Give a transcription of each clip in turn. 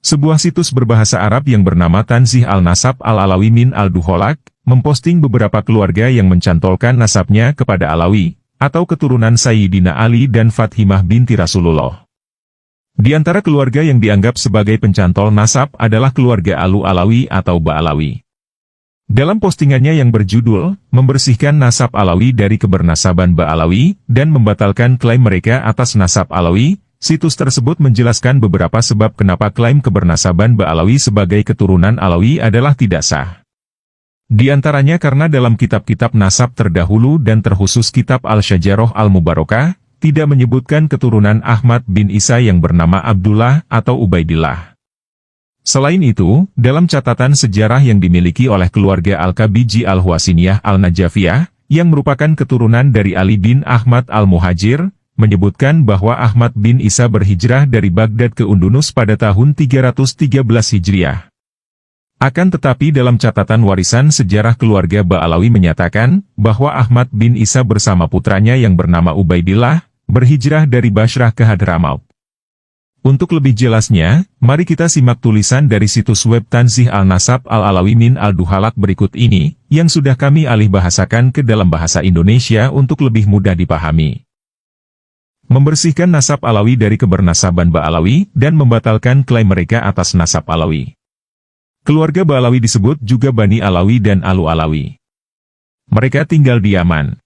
Sebuah situs berbahasa Arab yang bernama Tanzih Al-Nasab Al-Alawi min Al-Duholak, memposting beberapa keluarga yang mencantolkan nasabnya kepada Alawi, atau keturunan Sayyidina Ali dan Fatimah binti Rasulullah. Di antara keluarga yang dianggap sebagai pencantol nasab adalah keluarga Alawi atau Ba'alawi. Dalam postingannya yang berjudul, membersihkan nasab Alawi dari kebernasaban Ba'alawi, dan membatalkan klaim mereka atas nasab Alawi, situs tersebut menjelaskan beberapa sebab kenapa klaim kebernasaban Ba'alawi sebagai keturunan Alawi adalah tidak sah. Di antaranya karena dalam kitab-kitab nasab terdahulu dan terkhusus kitab Al-Syajarah Al-Mubarakah, tidak menyebutkan keturunan Ahmad bin Isa yang bernama Abdullah atau Ubaidillah. Selain itu, dalam catatan sejarah yang dimiliki oleh keluarga Al-Kabiji Al-Huwasiniyah Al-Najafiyah, yang merupakan keturunan dari Ali bin Ahmad Al-Muhajir, menyebutkan bahwa Ahmad bin Isa berhijrah dari Baghdad ke Undunus pada tahun 313 Hijriah. Akan tetapi dalam catatan warisan sejarah keluarga Ba'alawi menyatakan, bahwa Ahmad bin Isa bersama putranya yang bernama Ubaidillah, berhijrah dari Bashrah ke Hadramaut. Untuk lebih jelasnya, mari kita simak tulisan dari situs web Tanzih Al-Nasab Al-Alawi min Al-Duholak berikut ini, yang sudah kami alih bahasakan ke dalam bahasa Indonesia untuk lebih mudah dipahami. Membersihkan nasab Alawi dari kebernasaban Ba'alawi, dan membatalkan klaim mereka atas nasab Alawi. Keluarga Ba'alawi disebut juga Bani Alawi dan Alu-Alawi. Mereka tinggal di Yaman.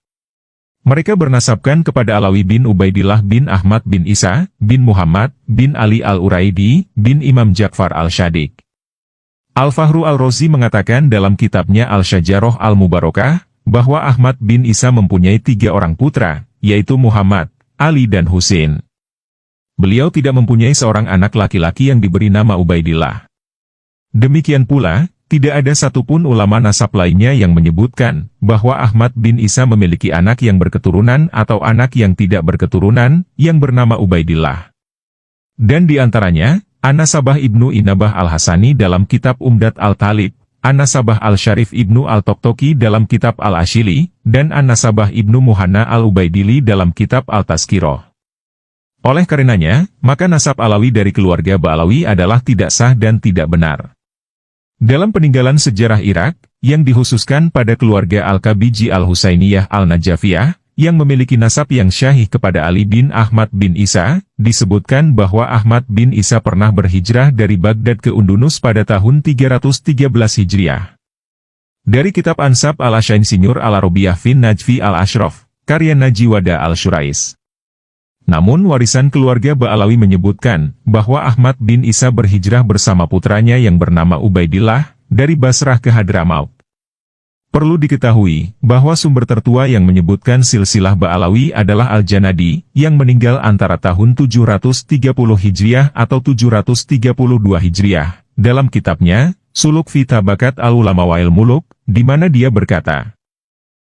Mereka bernasabkan kepada Alawi bin Ubaidillah bin Ahmad bin Isa, bin Muhammad, bin Ali Al-Uraidi, bin Imam Ja'far Al-Shadiq. Al-Fahru Al-Razi mengatakan dalam kitabnya Al-Syajarah Al-Mubarakah, bahwa Ahmad bin Isa mempunyai 3 orang putra, yaitu Muhammad, Ali dan Husain. Beliau tidak mempunyai seorang anak laki-laki yang diberi nama Ubaidillah. Demikian pula, tidak ada satupun ulama nasab lainnya yang menyebutkan bahwa Ahmad bin Isa memiliki anak yang berketurunan atau anak yang tidak berketurunan, yang bernama Ubaidillah. Dan di antaranya, An-Nasabah Ibnu Inabah Al-Hasani dalam kitab Umdat Al-Talib, An-Nasabah Al-Syarif Ibnu Al-Toktoki dalam kitab Al-Ashili, dan An-Nasabah Ibnu Muhanna Al-Ubaidili dalam kitab Al-Tazkirah. Oleh karenanya, maka nasab Alawi dari keluarga Ba'alawi adalah tidak sah dan tidak benar. Dalam peninggalan sejarah Irak, yang dikhususkan pada keluarga Al-Kabiji Al-Husainiyah Al-Najafiyah, yang memiliki nasab yang syahih kepada Ali bin Ahmad bin Isa, disebutkan bahwa Ahmad bin Isa pernah berhijrah dari Baghdad ke Undunus pada tahun 313 Hijriah. Dari kitab Ansab Al-Ashainsinyur Al-Arabiyah fin Najfi Al-Ashraf, karya Najiwada Al-Syurais. Namun warisan keluarga Ba'alawi menyebutkan bahwa Ahmad bin Isa berhijrah bersama putranya yang bernama Ubaidillah, dari Basrah ke Hadramaut. Perlu diketahui bahwa sumber tertua yang menyebutkan silsilah Ba'alawi adalah Al-Janadi, yang meninggal antara tahun 730 Hijriah atau 732 Hijriah, dalam kitabnya, Suluk fi Tabakat Al-Ulama wal Muluk, di mana dia berkata,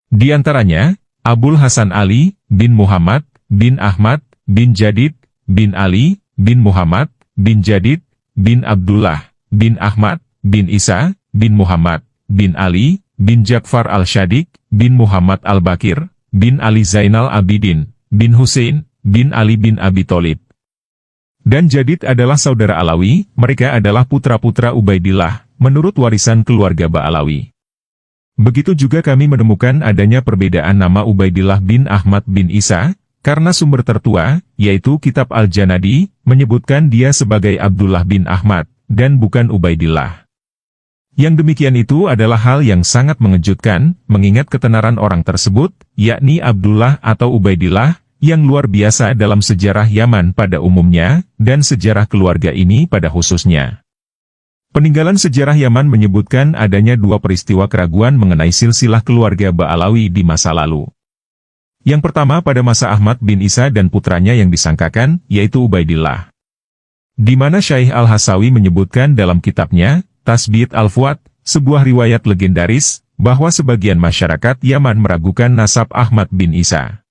di antaranya, Abul Hasan Ali, bin Muhammad, bin Ahmad, bin Jadid, bin Ali, bin Muhammad, bin Jadid, bin Abdullah, bin Ahmad, bin Isa, bin Muhammad, bin Ali, bin Ja'far Al-Shadiq, bin Muhammad Al-Bakir, bin Ali Zainal Abidin, bin Husain, bin Ali bin Abi Thalib. Dan Jadid adalah saudara Alawi, mereka adalah putra-putra Ubaidillah, menurut warisan keluarga Ba'alawi. Begitu juga kami menemukan adanya perbedaan nama Ubaidillah bin Ahmad bin Isa, karena sumber tertua, yaitu kitab Al-Janadi, menyebutkan dia sebagai Abdullah bin Ahmad, dan bukan Ubaidillah. Yang demikian itu adalah hal yang sangat mengejutkan, mengingat ketenaran orang tersebut, yakni Abdullah atau Ubaidillah, yang luar biasa dalam sejarah Yaman pada umumnya, dan sejarah keluarga ini pada khususnya. Peninggalan sejarah Yaman menyebutkan adanya 2 peristiwa keraguan mengenai silsilah keluarga Ba'alawi di masa lalu. Yang pertama pada masa Ahmad bin Isa dan putranya yang disangkakan, yaitu Ubaidillah. Di mana Syaikh Al-Hasawi menyebutkan dalam kitabnya, Tasbit Al-Fuad, sebuah riwayat legendaris, bahwa sebagian masyarakat Yaman meragukan nasab Ahmad bin Isa.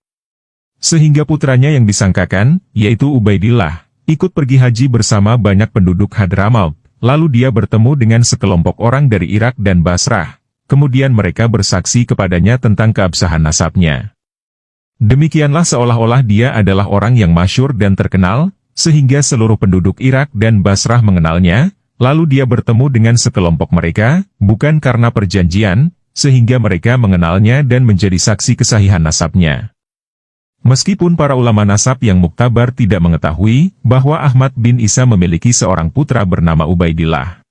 Sehingga putranya yang disangkakan, yaitu Ubaidillah, ikut pergi haji bersama banyak penduduk Hadramaut, lalu dia bertemu dengan sekelompok orang dari Irak dan Basrah, kemudian mereka bersaksi kepadanya tentang keabsahan nasabnya. Demikianlah seolah-olah dia adalah orang yang masyhur dan terkenal, sehingga seluruh penduduk Irak dan Basrah mengenalnya, lalu dia bertemu dengan sekelompok mereka, bukan karena perjanjian, sehingga mereka mengenalnya dan menjadi saksi kesahihan nasabnya. Meskipun para ulama nasab yang muktabar tidak mengetahui bahwa Ahmad bin Isa memiliki seorang putra bernama Ubaidillah.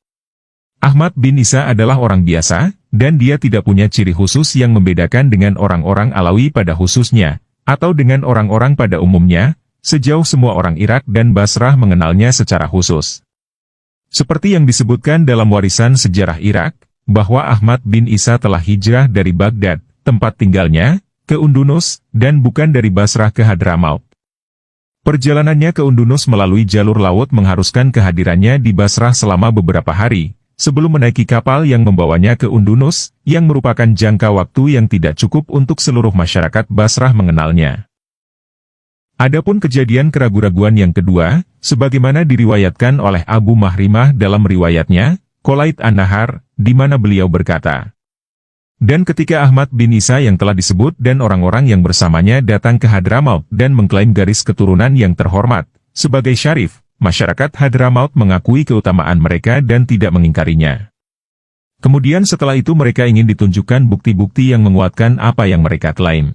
Ahmad bin Isa adalah orang biasa, dan dia tidak punya ciri khusus yang membedakan dengan orang-orang Alawi pada khususnya, atau dengan orang-orang pada umumnya, sejauh semua orang Irak dan Basrah mengenalnya secara khusus. Seperti yang disebutkan dalam warisan sejarah Irak, bahwa Ahmad bin Isa telah hijrah dari Baghdad, tempat tinggalnya, ke Undunus, dan bukan dari Basrah ke Hadramaut. Perjalanannya ke Undunus melalui jalur laut mengharuskan kehadirannya di Basrah selama beberapa hari, sebelum menaiki kapal yang membawanya ke Undunus, yang merupakan jangka waktu yang tidak cukup untuk seluruh masyarakat Basrah mengenalnya. Adapun kejadian keraguan-raguan yang kedua, sebagaimana diriwayatkan oleh Abu Mahrimah dalam riwayatnya, Qulaid An-Nahar, di mana beliau berkata, dan ketika Ahmad bin Isa yang telah disebut dan orang-orang yang bersamanya datang ke Hadramaut dan mengklaim garis keturunan yang terhormat, sebagai syarif, masyarakat Hadramaut mengakui keutamaan mereka dan tidak mengingkarinya. Kemudian setelah itu mereka ingin ditunjukkan bukti-bukti yang menguatkan apa yang mereka klaim.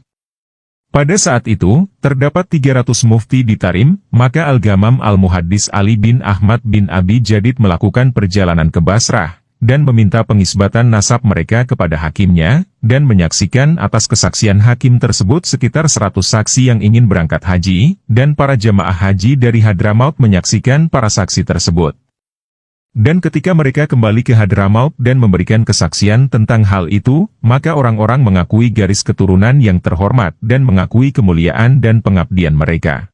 Pada saat itu, terdapat 300 mufti di Tarim, maka Al-Ghamam Al-Muhaddis Ali bin Ahmad bin Abi Jadid melakukan perjalanan ke Basrah, dan meminta pengisbatan nasab mereka kepada hakimnya, dan menyaksikan atas kesaksian hakim tersebut sekitar 100 saksi yang ingin berangkat haji, dan para jamaah haji dari Hadramaut menyaksikan para saksi tersebut. Dan ketika mereka kembali ke Hadramaut dan memberikan kesaksian tentang hal itu, maka orang-orang mengakui garis keturunan yang terhormat dan mengakui kemuliaan dan pengabdian mereka.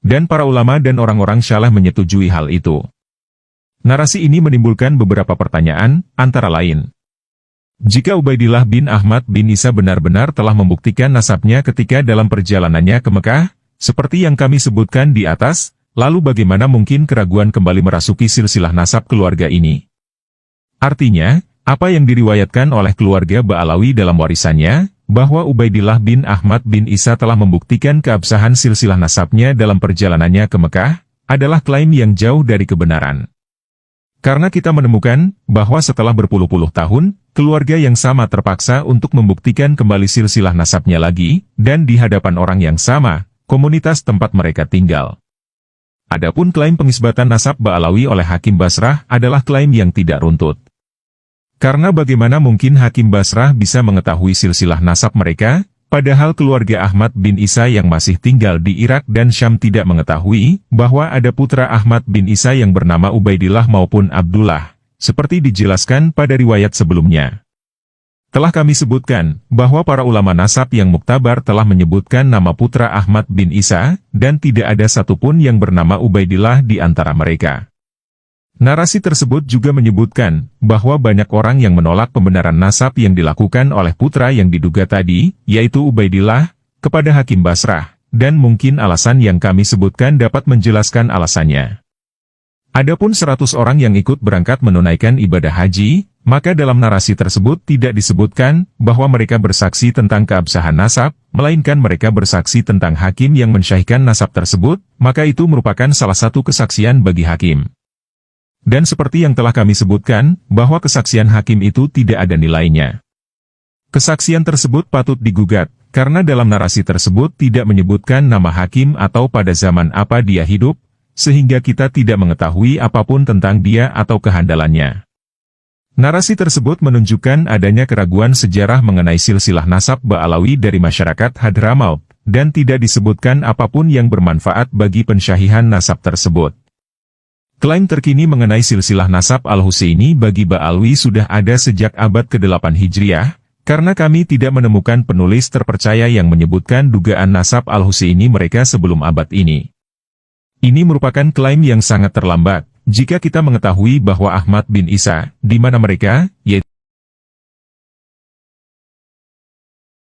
Dan para ulama dan orang-orang Syalah menyetujui hal itu. Narasi ini menimbulkan beberapa pertanyaan, antara lain. Jika Ubaidillah bin Ahmad bin Isa benar-benar telah membuktikan nasabnya ketika dalam perjalanannya ke Mekah, seperti yang kami sebutkan di atas, lalu bagaimana mungkin keraguan kembali merasuki silsilah nasab keluarga ini? Artinya, apa yang diriwayatkan oleh keluarga Ba'alawi dalam warisannya, bahwa Ubaidillah bin Ahmad bin Isa telah membuktikan keabsahan silsilah nasabnya dalam perjalanannya ke Mekah, adalah klaim yang jauh dari kebenaran. Karena kita menemukan, bahwa setelah berpuluh-puluh tahun, keluarga yang sama terpaksa untuk membuktikan kembali silsilah nasabnya lagi, dan di hadapan orang yang sama, komunitas tempat mereka tinggal. Adapun klaim pengisbatan nasab Ba'alawi oleh Hakim Basrah adalah klaim yang tidak runtut. Karena bagaimana mungkin Hakim Basrah bisa mengetahui silsilah nasab mereka, padahal keluarga Ahmad bin Isa yang masih tinggal di Irak dan Syam tidak mengetahui bahwa ada putra Ahmad bin Isa yang bernama Ubaidillah maupun Abdullah, seperti dijelaskan pada riwayat sebelumnya. Telah kami sebutkan, bahwa para ulama nasab yang muktabar telah menyebutkan nama putra Ahmad bin Isa, dan tidak ada satupun yang bernama Ubaidillah di antara mereka. Narasi tersebut juga menyebutkan, bahwa banyak orang yang menolak pembenaran nasab yang dilakukan oleh putra yang diduga tadi, yaitu Ubaidillah, kepada Hakim Basrah, dan mungkin alasan yang kami sebutkan dapat menjelaskan alasannya. Adapun 100 orang yang ikut berangkat menunaikan ibadah haji, maka dalam narasi tersebut tidak disebutkan bahwa mereka bersaksi tentang keabsahan nasab, melainkan mereka bersaksi tentang hakim yang mensyahihkan nasab tersebut, maka itu merupakan salah satu kesaksian bagi hakim. Dan seperti yang telah kami sebutkan, bahwa kesaksian hakim itu tidak ada nilainya. Kesaksian tersebut patut digugat, karena dalam narasi tersebut tidak menyebutkan nama hakim atau pada zaman apa dia hidup, sehingga kita tidak mengetahui apapun tentang dia atau kehandalannya. Narasi tersebut menunjukkan adanya keraguan sejarah mengenai silsilah nasab Ba'alawi dari masyarakat Hadramaut, dan tidak disebutkan apapun yang bermanfaat bagi pensyahihan nasab tersebut. Klaim terkini mengenai silsilah nasab Al-Husaini bagi Ba'alawi sudah ada sejak abad ke-8 Hijriah, karena kami tidak menemukan penulis terpercaya yang menyebutkan dugaan nasab Al-Husaini mereka sebelum abad ini. Ini merupakan klaim yang sangat terlambat, jika kita mengetahui bahwa Ahmad bin Isa, di mana mereka, yaitu